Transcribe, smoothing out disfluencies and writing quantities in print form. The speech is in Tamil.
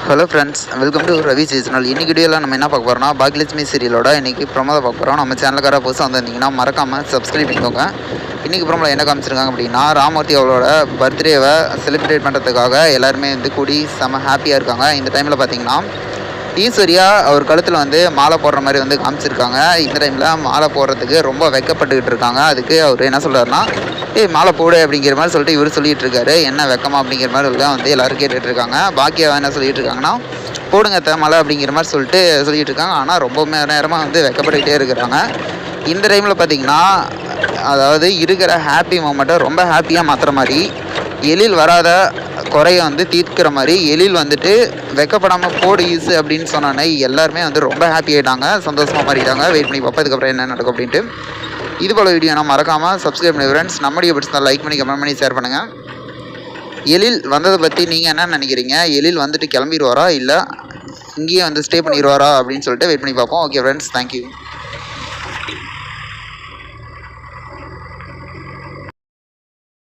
Hello friends, welcome to Ravi seasonal. இன்றைக்கி வீடியோவில் நம்ம என்ன பார்க்க போகிறோம்னா, பாக்யலட்சுமி சீரியலோட இன்றைக்கி ப்ரோமோ பார்க்க போகிறோம். நம்ம சேனலுக்கார புதுசாக வந்திருந்தீங்கன்னா மறக்காமல் சப்ஸ்கிரைப் பண்ணிக்கோங்க. இன்றைக்கி ப்ரோமோவில் என்ன காமிச்சிருக்காங்க அப்படின்னா, ராமூர்த்தி அவளோட பர்த்டேவை செலிப்ரேட் பண்ணுறதுக்காக எல்லாருமே கூடி செம்ம ஹாப்பியாக இருக்காங்க. இந்த டைமில் பார்த்தீங்கன்னா ஈஸ்வரியா அவர் கழுத்தில் மாலை போடுற மாதிரி காமிச்சிருக்காங்க. இந்த டைமில் மாலை போடுறதுக்கு ரொம்ப வெக்கப்பட்டுக்கிட்டு இருக்காங்க. அதுக்கு அவர் என்ன சொல்கிறாருன்னா, மாலை போடு அப்படிங்கிற மாதிரி சொல்லிட்டு இவர் சொல்லிகிட்டு இருக்காரு. என்ன வெக்கமா அப்படிங்கிற மாதிரி தான் எல்லோரும் கேட்டுட்டு இருக்காங்க. பாக்கியா என்ன சொல்லிட்டு இருக்காங்கன்னா, போடுங்க மலை அப்படிங்கிற மாதிரி சொல்லிட்டு இருக்காங்க. ஆனால் ரொம்ப நேரமாக வெக்கப்பட்டுக்கிட்டே இருக்கிறாங்க. இந்த டைமில் பார்த்திங்கன்னா, அதாவது இருக்கிற ஹாப்பி மூமெண்ட்டை ரொம்ப ஹாப்பியாக மாற்றுற மாதிரி, எழில் வராத குறைய தீர்க்கிற மாதிரி எழில் வெக்கப்படாமல் போடு யூஸ் அப்படின்னு சொன்னானே எல்லாருமே ரொம்ப ஹாப்பி ஆகிட்டாங்க, சந்தோஷமாக மாறிட்டாங்க. வெயிட் பண்ணி பார்ப்போம் இதுக்கப்புறம் என்ன நடக்கும் அப்படின்ட்டு. இது போல் வீடியோ நான் மறக்காமல் சப்ஸ்கிரைப் பண்ணி ஃப்ரெண்ட்ஸ். நம்முடைய பிடிச்சா லைக் பண்ணி கமெண்ட் பண்ணி ஷேர் பண்ணுங்கள். எழில் வந்ததை பற்றி நீங்கள் என்ன நினைக்கிறீங்க? எழில் கிளம்பிடுவாரா இல்லை இங்கேயே ஸ்டே பண்ணிடுவாரா அப்படின்னு சொல்லிட்டு வெயிட் பண்ணி பார்ப்போம். Okay friends, thank you.